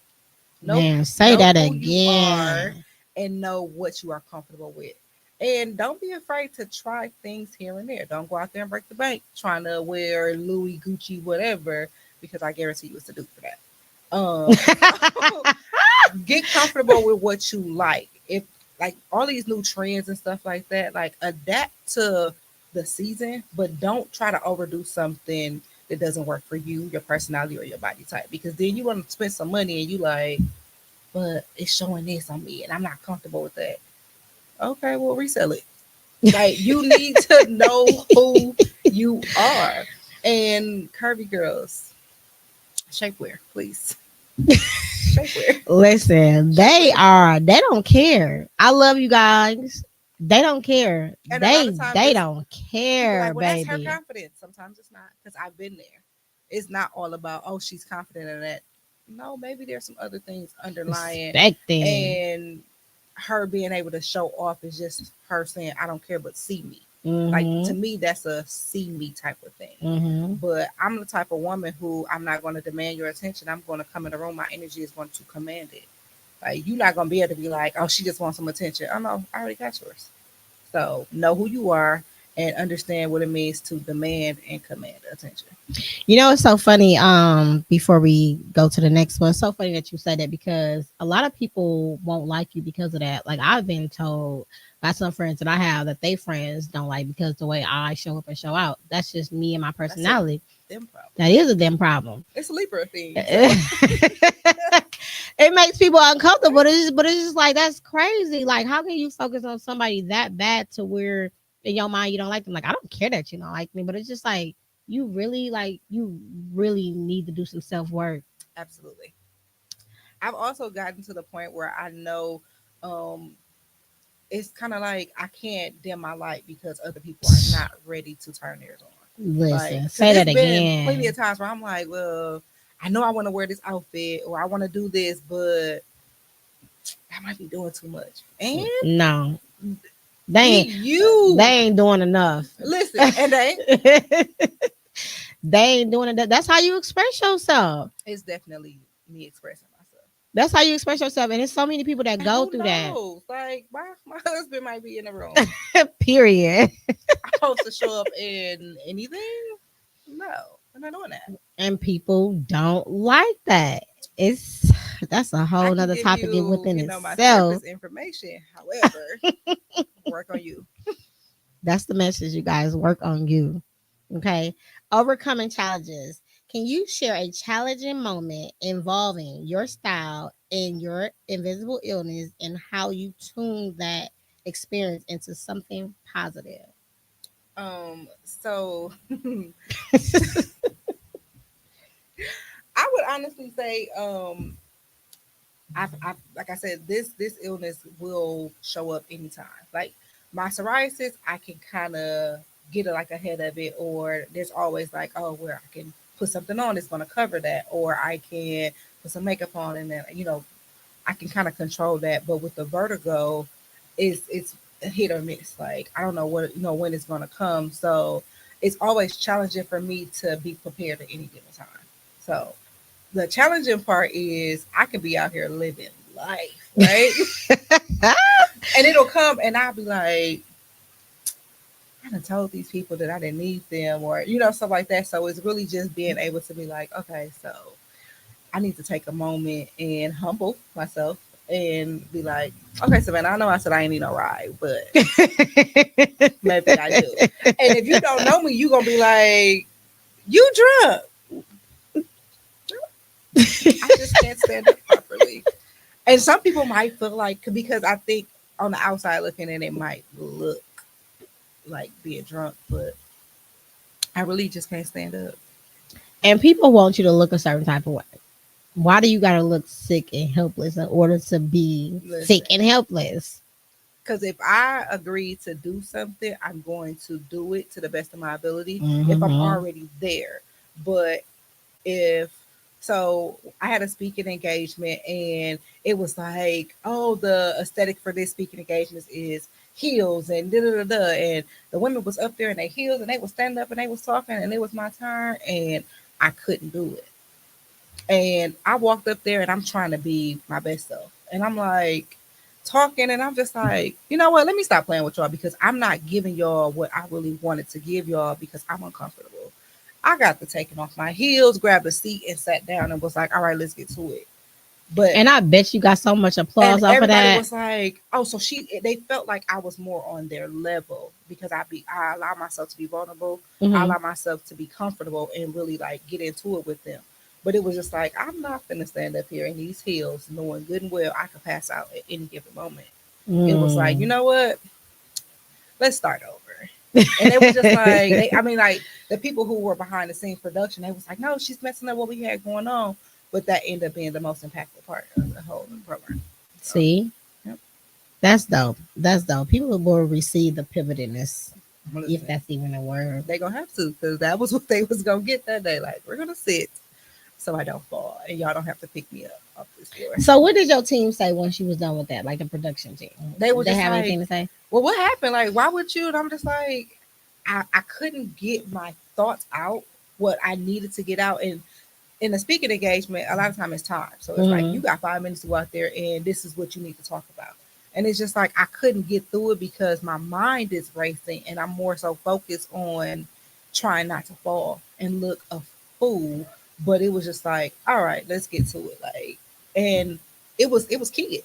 Know Man, say know that who you are again. and know what you are comfortable with. And don't be afraid to try things here and there. Don't go out there and break the bank trying to wear Louis, Gucci, whatever, because I guarantee you it's a dupe for that. So get comfortable with what you like. If like all these new trends and stuff like that, like adapt to the season, but don't try to overdo something that doesn't work for you, your personality, or your body type. Because then you want to spend some money and you like, but it's showing this on me and I'm not comfortable with that. Okay, well resell it. Like you need to know who you are. And curvy girls, shapewear, please. Shapewear. Listen, Shapewear. they don't care. I love you guys. They don't care. And a lot of times They it's don't people care, like, well, that's her baby. confidence. Sometimes it's not because I've been there. It's not all about, oh, she's confident in that. No, maybe there's some other things underlying, Expecting. and her being able to show off is just her saying, I don't care, but see me. Like to Mm-hmm. me, that's a see me type of thing. Mm-hmm. But I'm the type of woman who I'm not going to demand your attention. I'm going to come in the room. My energy is going to command it. Like you're not going to be able to be like, oh, she just wants some attention. Oh no, I already got yours. So know who you are and understand what it means to demand and command attention. You know, it's so funny. Before we go to the next one, it's so funny that you said that because a lot of people won't like you because of that. Like I've been told by some friends that I have that they friends don't like because the way I show up and show out. That's just me and my That's a personality. them problem. That is a them problem. It's a Libra thing. So It makes people uncomfortable. But it's just like that's crazy. Like, how can you focus on somebody that bad to where in your mind you don't like them? Like, I don't care that you don't like me, but it's just you really need to do some self work. absolutely. I've also gotten to the point where I know um, it's kind of like I can't dim my light because other people are not ready to turn theirs on. Like, Listen, because say it's that been plenty again. of times where I'm like, well, I know I want to wear this outfit or I want to do this, but I might be doing too much. And No, they be ain't they you. ain't doing enough. Listen, and they They ain't doing it. That's how you express yourself. it's definitely me expressing myself. That's how you express yourself. And there's so many people that And go who through that. knows? Like my husband might be in the room. Period. I'm supposed to show up in anything? No, I'm not doing that. And people don't like that. It's that's a I whole can nother give topic in you, within my itself. therapist information. However, work on you. That's the message, you guys. Work on you. Okay. Overcoming challenges. Can you share a challenging moment involving your style and your invisible illness and how you tune that experience into something positive? So I would honestly say, I've like I said, this illness will show up anytime. Like my psoriasis, I can kind of get it like ahead of it, or there's always like, oh, where I can put something on that's going to cover that, or I can put some makeup on, and then I can kind of control that. But with the vertigo, it's a hit or miss. Like I don't know what when it's going to come, so it's always challenging for me to be prepared at any given time. So the challenging part is I can be out here living life, right? And it'll come and I'll be like, I done told these people that I didn't need them or, stuff like that. So it's really just being able to be like, okay, so I need to take a moment and humble myself and be like, okay, Savannah, I know I said I ain't need no ride, but maybe I do. And if you don't know me, you going to be like, you drunk. I just can't stand up properly. And some people might feel like because I think on the outside looking in, it might look like being drunk, but I really just can't stand up. And people want you to look a certain type of way. Why do you gotta look sick and helpless in order to be sick Listen, and helpless? because if I agree to do something, I'm going to do it to the best of my ability if I'm Mm-hmm. already there. But if So I had a speaking engagement, and it was like, oh, the aesthetic for this speaking engagement is heels and da da da da. And the women was up there in their heels, and they was standing up and they was talking, and it was my turn, and I couldn't do it. And I walked up there, and I'm trying to be my best self, and I'm like talking, and I'm just like, you know what? Let me stop playing with y'all because I'm not giving y'all what I really wanted to give y'all because I'm uncomfortable. I got to taking off my heels, grabbed a seat, and sat down and was like, all right, let's get to it. But And I bet you got so much applause and off of everybody that. was like, oh, so they felt like I was more on their level because I allow myself to be vulnerable. I Mm-hmm. allow myself to be comfortable and really like get into it with them. But it was just like, I'm not gonna stand up here in these heels knowing good and well I could pass out at any given moment. It was like, you Mm. know what? Let's start over. And it was just like I mean, like the people who were behind the scenes production, they was like, no, she's messing up what we had going on. But that ended up being the most impactful part of the whole program. So, See, yep. that's dope. That's dope. People will receive the pivotedness, if Listen, that's even a word. they gonna have to because that was what they was gonna get that day. Like, we're gonna sit so I don't fall, and y'all don't have to pick me up off this floor. So, what did your team say once you was done with that? Like the production team, They were did they just have like, anything to say? well, what happened? Like, why would you? And I'm just like, I couldn't get my thoughts out, what I needed to get out. And in a speaking engagement, a lot of time it's time. So it's like, Mm-hmm. you got 5 minutes to go out there and this is what you need to talk about. And it's just like, I couldn't get through it because my mind is racing and I'm more so focused on trying not to fall and look a fool. But it was just like, all right, let's get to it. Like, and it was kids.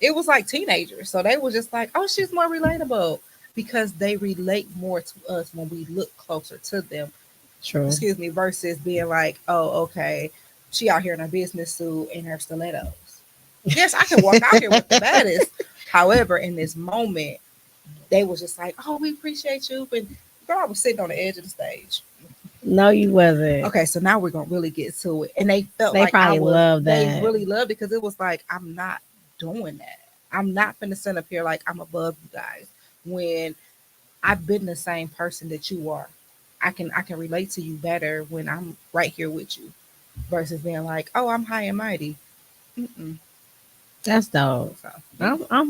It was like teenagers. So they were just like, oh, she's more relatable because they relate more to us when we look closer to them. True. Excuse me, versus being like, oh, okay, she out here in her business suit and her stilettos. Yes, I can walk out here with the baddest. However, in this moment, they was just like, oh, we appreciate you. But girl, I was sitting on the edge of the stage. No, you wasn't. Okay, so now we're gonna really get to it. And they felt They like I probably was love they that. really loved it because it was like, I'm not doing that. I'm not gonna stand up here like I'm above you guys when I've been the same person that you are. I can relate to you better when I'm right here with you versus being like, oh, I'm high and mighty. Mm-mm. That's dope. So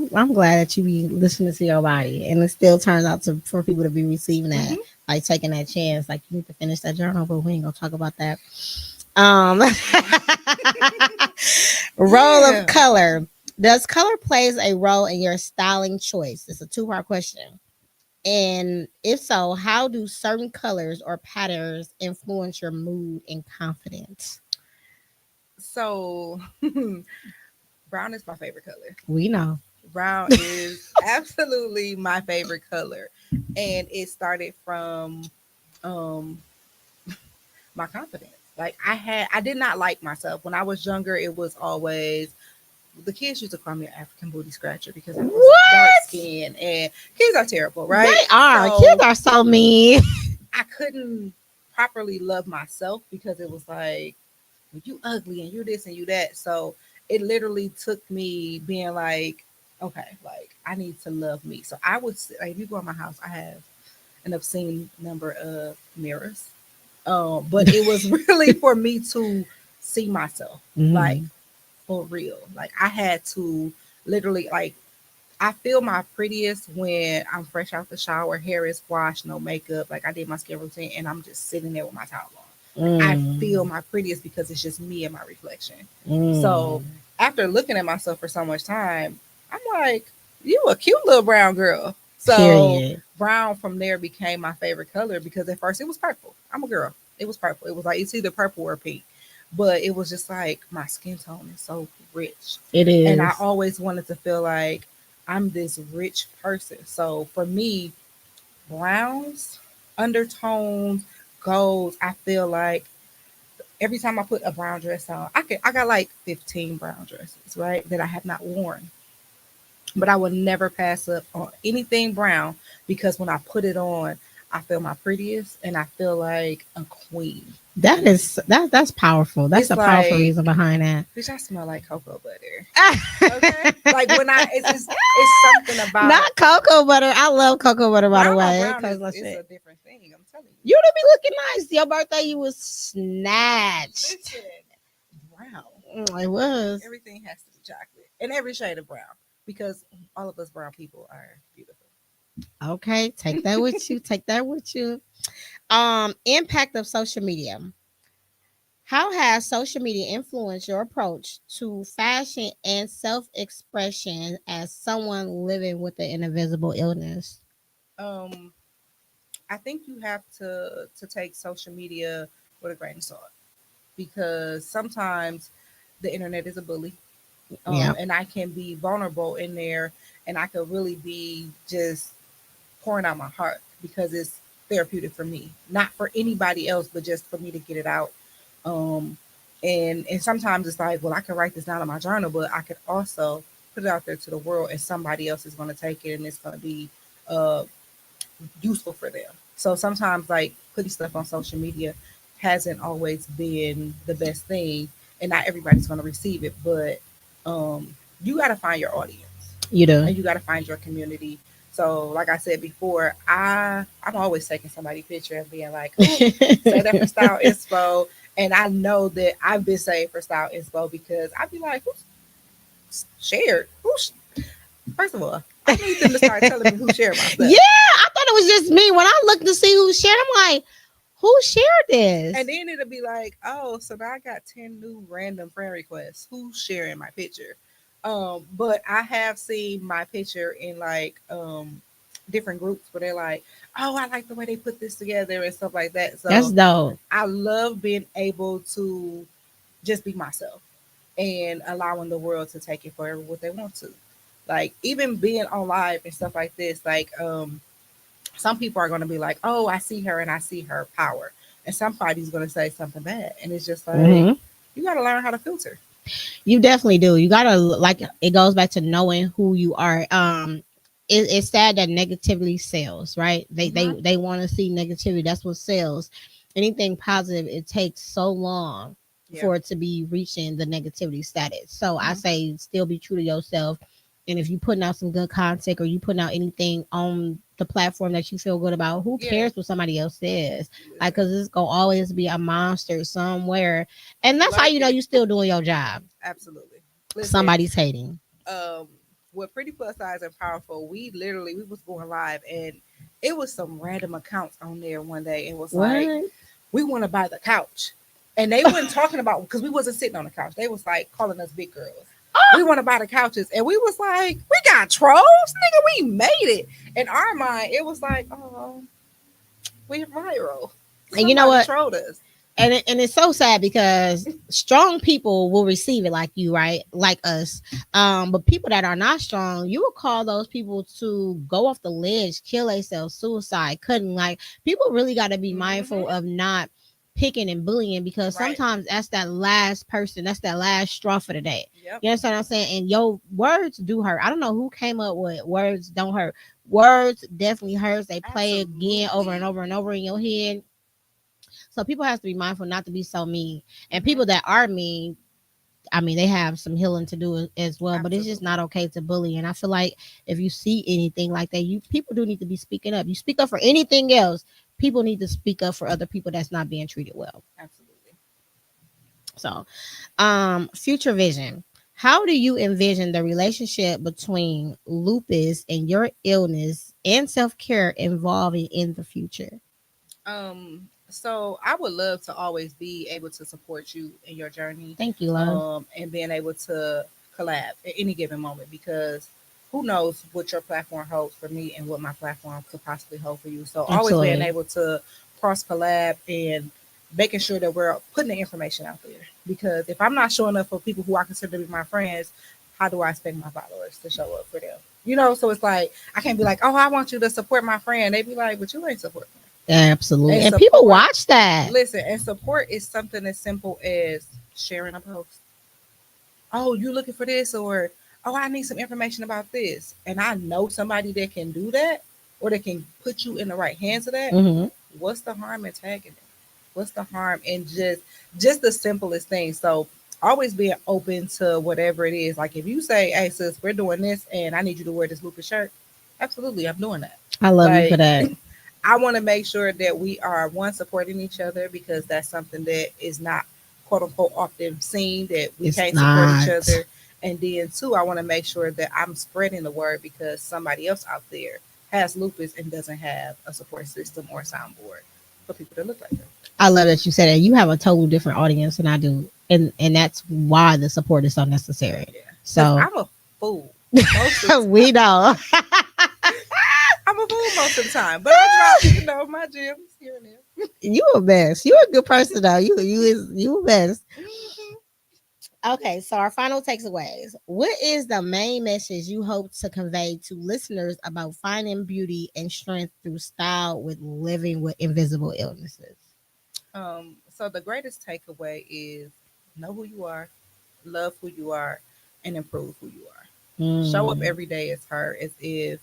I'm glad that you be listening to your body, and it still turns out to for people to be receiving that, mhm. like taking that chance. Like you need to finish that journal, but we ain't gonna talk about that. Um, role of Yeah. color. Does color plays a role in your styling choice? It's a two-part question. And if so, how do certain colors or patterns influence your mood and confidence? So brown is my favorite color. We know. Brown is absolutely my favorite color. And it started from um my confidence. Like I did not like myself. When I was younger, it was always the kids used to call me an African booty scratcher because I was dark What? skinned and kids are terrible, right? They are. Kids So are so mean. I couldn't properly love myself because it was like, well, you ugly and you this and you that. So it literally took me being like, okay, like I need to love me. So I would like, if you go in my house, I have an obscene number of mirrors. But it was really for me to see myself, like Mhm. for real. Like I had to literally like I feel my prettiest when I'm fresh out the shower, hair is washed, no makeup. Like I did my skin routine and I'm just sitting there with my towel on. Like I feel Mm. my prettiest because it's just me and my reflection. So Mm. after looking at myself for so much time, I'm like, you a cute little brown girl. So Period. brown from there became my favorite color because at first it was purple. I'm a girl. It was purple. It was like it's either purple or pink. But it was just like my skin tone is so rich. It And I is. always wanted to feel like I'm this rich person. So for me, browns, undertones, golds, I feel like every time I put a brown dress on, I got like 15 brown dresses, right? That I have not worn. But I will never pass up on anything brown because when I put it on, I feel my prettiest and I feel like a queen. That's powerful. That's It's a powerful like, reason behind that. bitch, I smell like cocoa butter. Okay, like when it's something about Not cocoa butter. I love cocoa butter, by the brown on way. brown Cause is a shit. different thing. I'm telling you. You to be looking nice. Your birthday, you was snatched. Listen, brown. It was. Everything has to be chocolate and every shade of brown because all of us brown people are beautiful. Okay, take that with you. Take that with you. Impact of social media. How has social media influenced your approach to fashion and self-expression as someone living with an invisible illness? Um, I think you have to take social media with a grain of salt because sometimes the internet is a bully, Yeah, and I can be vulnerable in there, and I could really be just pouring out my heart because it's therapeutic for me, not for anybody else, but just for me to get it out. Um, and sometimes it's like, well, I can write this down in my journal, but I could also put it out there to the world, and somebody else is going to take it, and it's going to be uh, useful for them. So sometimes, like putting stuff on social media hasn't always been the best thing, and not everybody's going to receive it, but you got to find your audience you do. and you got to find your community. So, like I said before, I'm always taking somebody's picture and being like, "Oh, say that for style inspo." And I know that I've been saying for style inspo because I'd be like, "Who's shared? First of all, I need them to start telling me who shared my Yeah, stuff." I thought it was just me. When I looked to see who shared, I'm like, who shared And this? then it'll be like, oh, so now I got 10 new random friend requests. Who's sharing my picture? But I have seen my picture in like different groups where they're like, oh, I like the way they put this together and stuff like that. That's So dope. I love being able to just be myself and allowing the world to take it for what they want to. Like even being on live and stuff like this, like some people are going to be like, oh, I see her and I see her power. And somebody's going to say something bad. And it's just like, Hmm. you got to learn how to filter. You definitely do. You gotta like. It goes back to knowing who you are. It's sad that negativity sells, right? Mm-hmm. They want to see negativity. That's what sells. Anything positive, it takes so long Yeah. for it to be reaching the negativity status. So I Mm-hmm. say, still be true to yourself. And if you putting out some good content or you putting out anything on the platform that you feel good about, who Yeah. cares what somebody else says? Like, Listen, cause it's gonna always be a monster somewhere, and that's how you know lurking. you still doing your job. Absolutely. Listen, Somebody's hating. um, with Pretty Plus Size and Powerful, we was going live and it was some random accounts on there one day. It was like, What? we want to buy the couch. And they weren't talking about because we wasn't sitting on the couch. They was like calling us big girls. We want to buy the couches. And we was like, we got trolls, nigga. We made it. In our mind, it was like, oh, we're viral. And you know Somebody what? trolled us. And it's so sad because strong people will receive it like you, right? Like us. But people that are not strong, you will call those people to go off the ledge, kill themselves, suicide, cutting. Like people really got to be Mm-hmm. mindful of not picking and bullying because Right. sometimes that's that last person, that's that last straw for the day. Yep. You understand what I'm saying? And your words do hurt. I don't know who came up with words don't hurt. Words definitely hurts. They play again over and Absolutely. over and over in your head, so people have to be mindful not to be so mean. And Mm-hmm. people that are mean, I mean, they have some healing to do as well. But it's just Absolutely. not okay to bully. And I feel like if you see anything like that, you people do need to be speaking up. You speak up for anything else. People need to speak up for other people that's not being treated well. Absolutely. So, future vision. How do you envision the relationship between lupus and your illness and self care evolving in the future? So I would love to always be able to support you in your journey, Thank you, love. and being able to collab at any given moment because who knows what your platform holds for me and what my platform could possibly hold for you. So always being Absolutely. able to cross collab and making sure that we're putting the information out there. Because if I'm not showing up for people who I consider to be my friends, how do I expect my followers to show up for them? You know, so it's like I can't be like, oh, I want you to support my friend. They be like, but you ain't supporting me. Absolutely. And And people support, watch that. listen, and support is something as simple as sharing a post. Oh, you looking for this, or oh, I need some information about this, and I know somebody that can do that, or that can put you in the right hands of that. Hmm. What's the harm in tagging it? What's the harm in just the simplest thing? So always being open to whatever it is. Like if you say, "Hey, sis, we're doing this, and I need you to wear this Lupus shirt," absolutely, I'm doing that. I love you for Like that. I want to make sure that we are one supporting each other because that's something that is not quote unquote often seen that we It's can't support each not. other. And then two, I want to make sure that I'm spreading the word because somebody else out there has lupus and doesn't have a support system or a soundboard for people that look like them. I love that you said that. You have a total different audience than I do, and that's why the support is so necessary. Yeah, because So I'm a fool most of the time. we know. I'm a fool most of the time, but I drop my gems here and there. You a mess. You a good person though. You a mess. Okay, so our final takeaways. What is the main message you hope to convey to listeners about finding beauty and strength through style with living with invisible illnesses? So the greatest takeaway is know who you are, love who you are, and improve who you are. Show up Mm, every day as her, as if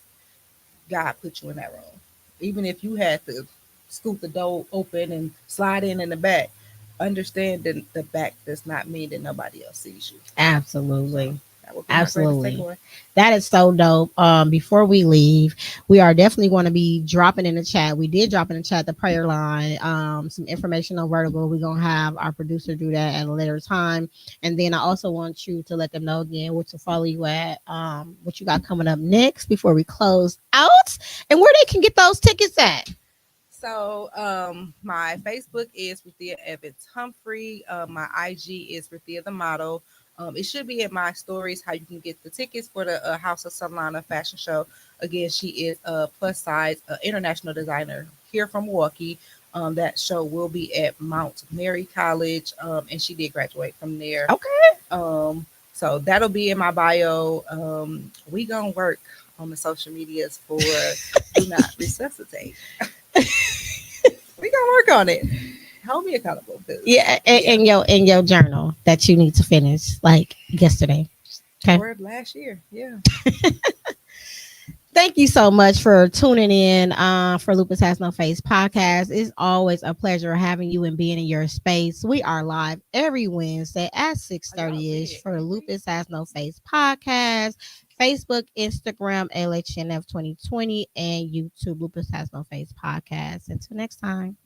God put you in that room. Even if you had to scoot the door open and slide in the back, understand that the back does not mean that nobody else sees you. So absolutely. that would be my greatest Absolutely. takeaway. That is so dope. Before we leave, we are definitely going to be dropping in the chat. We did drop in the chat the prayer line, some information on Vertical. We're gonna have our producer do that at a later time. And then I also want you to let them know again what to follow you at, what you got coming up next before we close out, and where they can get those tickets at. So my Facebook is Ruthia Evans-Humphrey. My IG is Ruthia the Model. It should be in my stories how you can get the tickets for the House of Savannah fashion show. Again, she is a plus size international designer here from Milwaukee. That show will be at Mount Mary College, and she did graduate from there. Okay. So that'll be in my bio. We gonna work on the social medias for Do Not Resuscitate. We gonna work on it. Hold me accountable. Yeah, Yeah. in your journal that you need to finish like yesterday. Okay. Or last year. Yeah. Thank you so much for tuning in for Lupus Has No Face podcast. It's always a pleasure having you and being in your space. We are live every Wednesday at 6:30 ish for Lupus Has No Face podcast. Facebook, Instagram, LHNF 2020, and YouTube Lupus Has No Face podcast. Until next time.